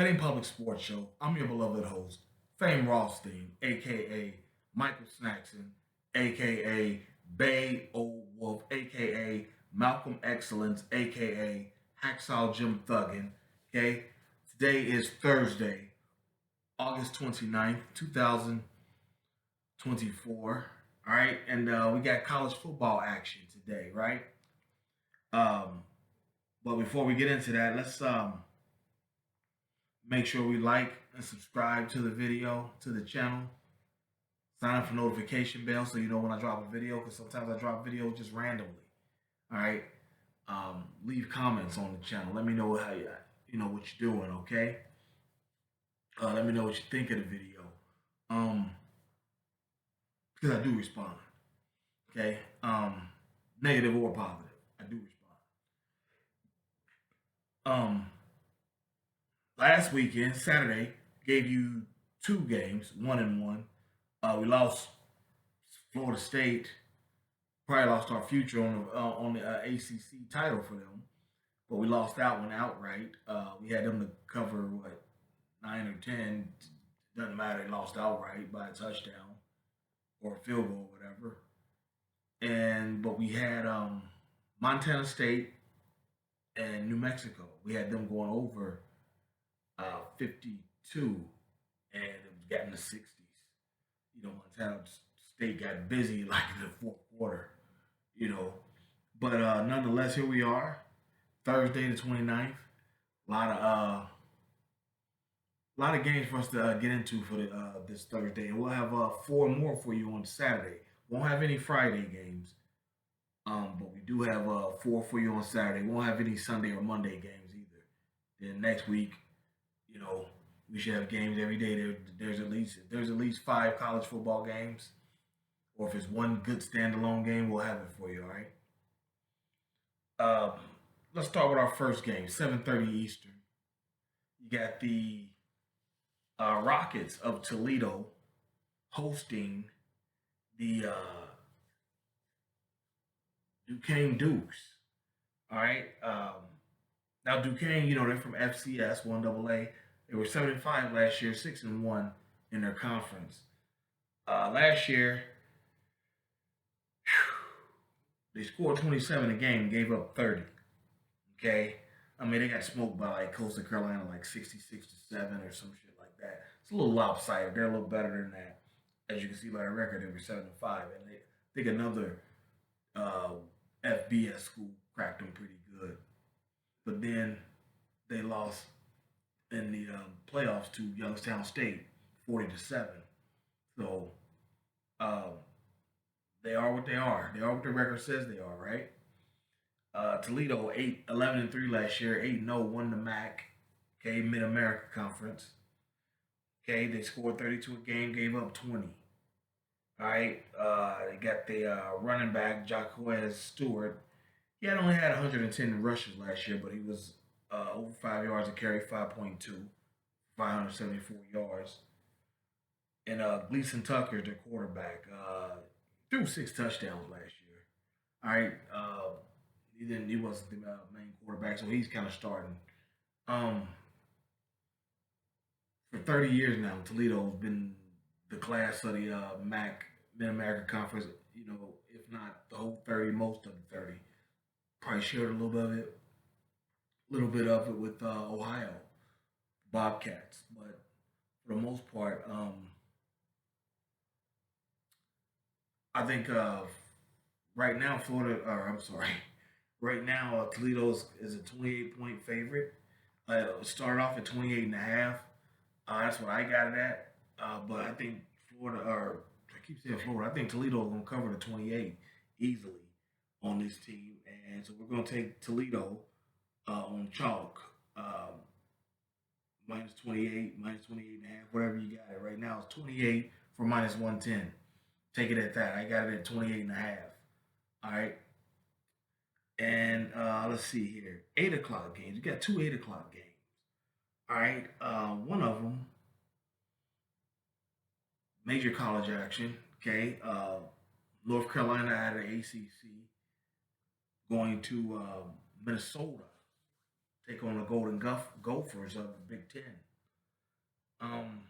Betting Public Sports Show. I'm your beloved host, Fame Rothstein, aka Michael Snackson, aka Bay Old Wolf, aka Malcolm Excellence, aka Hacksaw Jim Thuggin. Okay, today is Thursday, August 29th, 2024. All right, and we got college football action today, right? Um, but before we get into that, let's make sure we like and subscribe to the video, to the channel. Sign up for notification bell so you know when I drop a video, because sometimes I drop videos just randomly. All right. Leave comments on the channel. Let me know how you know what you're doing. Okay. Let me know what you think of the video. Um, because I do respond. Okay. Negative or positive, I do respond. Um, Last weekend, Saturday, gave you two games, 1-1. We lost Florida State, probably lost our future on the ACC title for them, but we lost that one outright. We had them to cover what 9 or 10. Doesn't matter. They lost outright by a touchdown or a field goal, or whatever. And but we had Montana State and New Mexico. We had them going over 52, and it got in the 60s. Montana State got busy like in the fourth quarter, you know. But nonetheless, here we are, Thursday the 29th. A lot of games for us to get into for this Thursday, and we'll have four more for you on Saturday. Won't have any Friday games, but we do have four for you on Saturday. Won't have any Sunday or Monday games either. Then next week, you know, we should have games every day. There's at least five college football games, or if it's one good standalone game, we'll have it for you. All right. Let's start with our first game, 7:30 Eastern. You got the Rockets of Toledo hosting the Duquesne Dukes. All right. Now Duquesne, they're from FCS, 1AA. They were 7-5 last year, 6-1 in their conference. Last year, they scored 27 a game, gave up 30. Okay, I mean they got smoked by like Coastal Carolina, like 66-7 or some shit like that. It's a little lopsided. They're a little better than that, as you can see by the record. They were 7-5, and they I think another uh, FBS school cracked them pretty good. But then they lost in the playoffs to Youngstown State, 40-7. So um, they are what they are. They are what the record says they are, right? Toledo 8-11-3 last year, 8-0, won the MAC, okay, Mid America Conference. Okay, they scored 32 a game, gave up 20. All right, they got the running back Jaquez Stewart. He had only had 110 rushes last year, but he was over 5 yards a carry, 5.2, 574 yards. And Gleason Tucker, their quarterback, threw 6 touchdowns last year. All right, he didn't. He wasn't the main quarterback, so he's kind of starting. Um, for 30 years now, Toledo's been the class of the MAC Mid American Conference. If not the whole 30, most of the 30. Probably shared a little bit of it with Ohio Bobcats, but for the most part, I think right now Florida, or I'm sorry, right now Toledo is a 28-point favorite. It started off at 28 and a half. That's what I got it at. But I think Florida, or I keep saying Florida, I think Toledo is going to cover the 28 easily on this team. And so we're going to take Toledo on chalk, minus 28, minus 28 and a half, whatever you got it. Right now it's 28 for minus 110. Take it at that. I got it at 28 and a half. All right. And let's see here. 8 o'clock games. You got two 8 o'clock games. All right. One of them, major college action. Okay. North Carolina out of the ACC going to Minnesota, take on the Golden Gophers of the Big Ten. Um,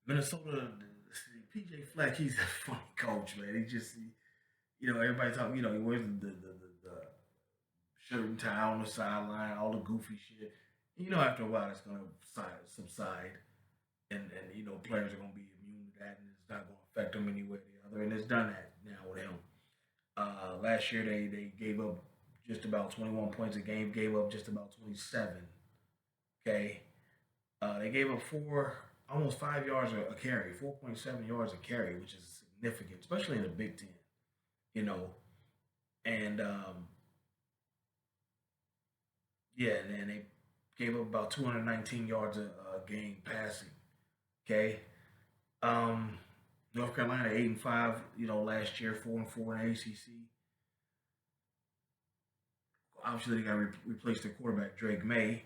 Minnesota, PJ Fleck, he's a funny coach, man. Everybody talking, he wears the shirt and tie on the sideline, all the goofy shit. After a while, it's going to subside, and players are going to be immune to that, and it's not going to affect them any way or the other. And it's done that now with him. Last year, they gave up just about 21 points a game, gave up just about 27. Okay. They gave up almost 5 yards a carry, 4.7 yards a carry, which is significant, especially in the Big Ten. You know, and yeah, and then they gave up about 219 yards a game passing. Okay. Um, North Carolina 8-5. Last year 4-4 in ACC. Obviously, they got to replace their quarterback Drake May.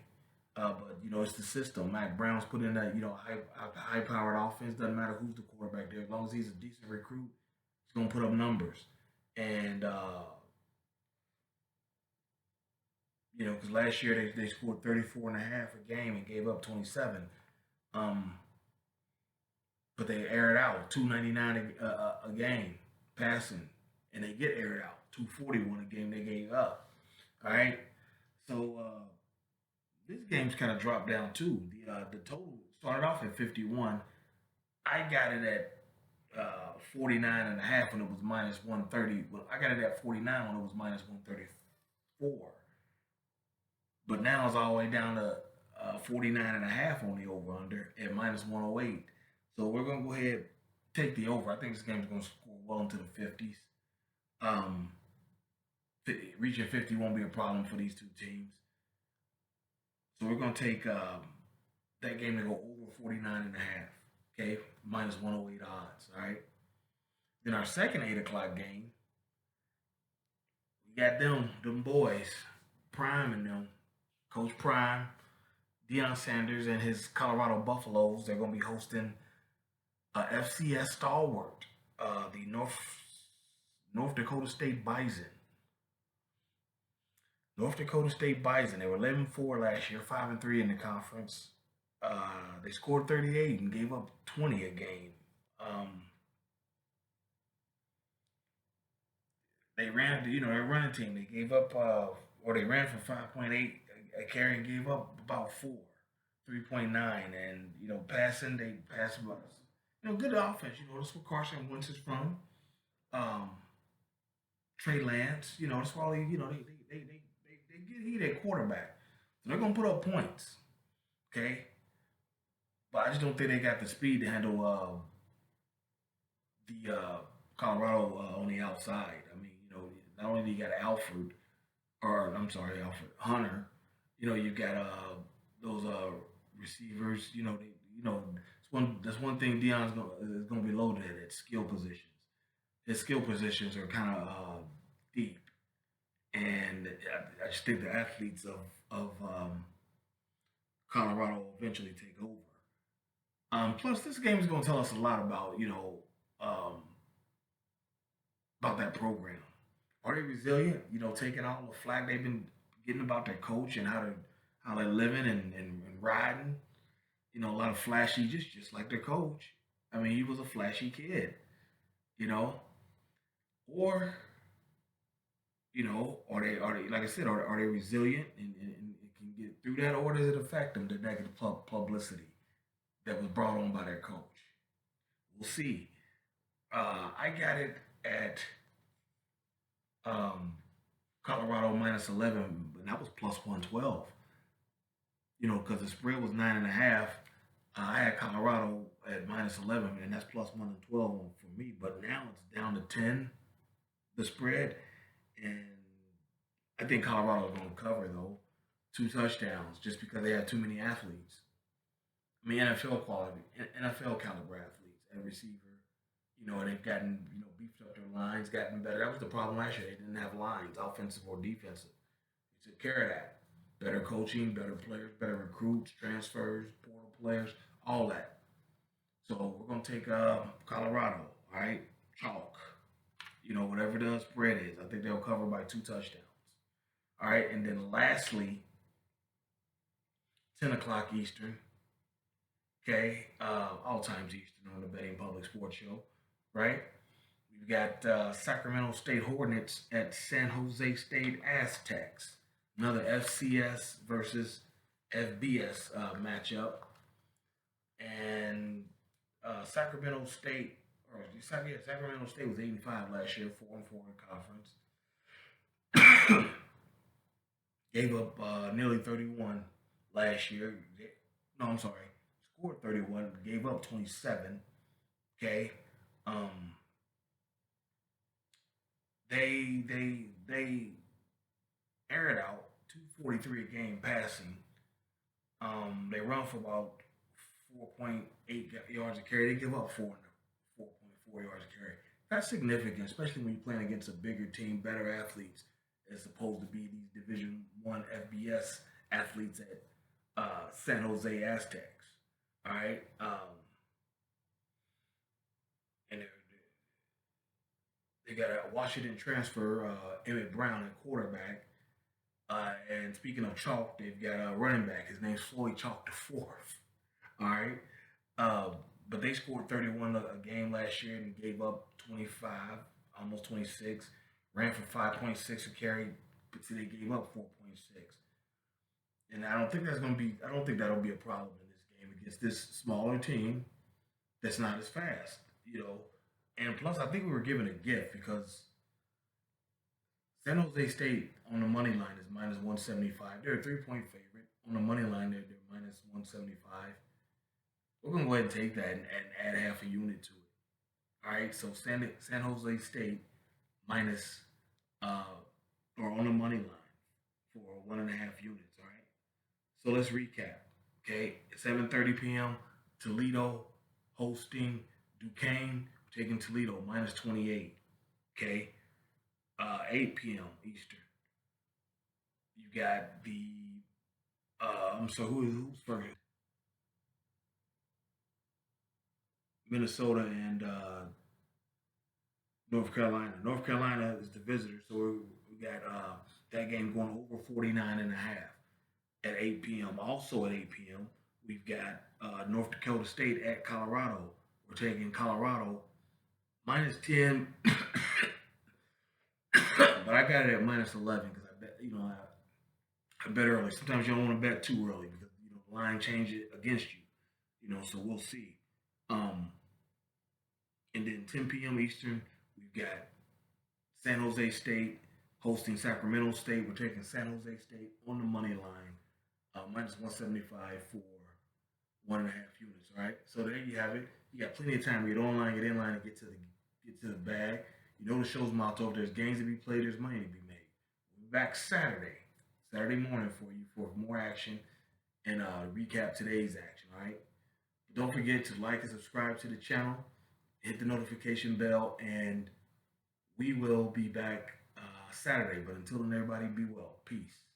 But it's the system. Mac Brown's put in that high powered offense. Doesn't matter who's the quarterback there, as long as he's a decent recruit, he's gonna put up numbers. And because last year they scored 34 and a half a game and gave up 27. Um, but they aired out 299 a game passing, and they get aired out 241 a game they gave up. All right, so. This game's kind of dropped down too. The total started off at 51. I got it at 49 and a half when it was minus 130. Well, I got it at 49 when it was minus 134. But now it's all the way down to 49 and a half on the over under at minus 108. So we're going to go ahead take the over. I think this game's going to score well into the 50s. Um, Reaching 50 won't be a problem for these two teams. So we're going to take that game to go over 49 and a half. Okay, minus 108 odds. All right. Then our second 8 o'clock game, we got them boys, Prime and them, Coach Prime, Deion Sanders and his Colorado Buffaloes. They're going to be hosting FCS stalwart, the North Dakota State Bison. North Dakota State Bison. They were 11-4 last year, 5-3 in the conference. They scored 38 and gave up 20 a game. They ran, their running team. They gave up, or they ran for 5.8 a carry and gave up about 3.9. And passing, they passed about, good offense. That's where Carson Wentz is from. Um, Trey Lance, that's why they get heat at quarterback. So they're gonna put up points. Okay. But I just don't think they got the speed to handle the Colorado on the outside. I mean, not only do you got Alfred, or I'm sorry, Alfred Hunter, you've got those receivers. That's one thing Deion's is gonna be loaded at skill positions. His skill positions are kind of deep, and I just think the athletes of Colorado will eventually take over. Plus, this game is going to tell us a lot um, about that program. Are they resilient? Taking all the flack they've been getting about their coach and how they're living and riding. A lot of flashy, just like their coach. I mean, he was a flashy kid. You know, or are they like I said, are they resilient and can get through that, or does it affect them, the negative publicity that was brought on by their coach? We'll see. I got it at um, Colorado minus 11, but that was plus 112. Because the spread was 9.5. I had Colorado at minus 11, and that's plus 112 for me. But now it's down to 10, the spread, and I think Colorado's going to cover though, 2 touchdowns, just because they have too many athletes. I mean, NFL quality, NFL caliber athletes at receiver. They've gotten beefed up their lines, gotten better. That was the problem last year. They didn't have lines, offensive or defensive. They took care of that. Better coaching, better players, better recruits, transfers, portal players, all that. So we're gonna take Colorado. All right, chalk. Whatever the spread is, I think they'll cover by 2 touchdowns. All right, and then lastly, 10 o'clock Eastern. Okay, all times Eastern on the Betting Public Sports Show, right? We've got Sacramento State Hornets at San Jose State Aztecs. Another FCS versus FBS matchup. And Sacramento State, Sacramento State was 85 last year, 4-4 in conference. Gave up nearly 31 last year. No, I'm sorry. Scored 31, gave up 27. Okay. They aired out 243 a game passing. They run for about 4.8 yards a carry. They give up 4.4 yards a carry. That's significant, especially when you're playing against a bigger team, better athletes, as opposed to be these Division One FBS athletes at San Jose Aztecs. All right, and they got a Washington transfer, Emmett Brown at quarterback. And speaking of chalk, they've got a running back. His name's Floyd Chalk the fourth. All right. But they scored 31 a game last year and gave up 25, almost 26. Ran for 5.6 a carry, but see, they gave up 4.6. And I don't think that'll be a problem in this game against this smaller team that's not as fast, you know. And plus, I think we were given a gift because San Jose State on the money line is minus 175. They're a 3-point favorite. On the money line, they're minus 175. We're going to go ahead and take that and add half a unit to it. All right, so San Jose State minus, or on the money line for 1.5 units. All right, so let's recap. Okay, 7:30 p.m. Toledo hosting Duquesne. We're taking Toledo minus 28. Okay, 8 p.m. Eastern. You got the who's first? Minnesota and North Carolina. North Carolina is the visitor, so we got that game going over 49.5 at 8 p.m. Also at 8 p.m., we've got North Dakota State at Colorado. We're taking Colorado minus 10, but I got it at minus 11 because I bet I bet early. Sometimes you don't want to bet too early because the line changes against you. So we'll see. And then 10 p.m. Eastern, we've got San Jose State hosting Sacramento State. We're taking San Jose State on the money line, minus 175 for 1.5 units. All right, so there you have it. You got plenty of time to get online, get in line, and get to the bag. The show's motto: if there's games to be played, there's money to be made. We'll be back Saturday morning for you for more action and recap today's action. All right. But don't forget to like and subscribe to the channel. Hit the notification bell, and we will be back Saturday. But until then, everybody be well. Peace.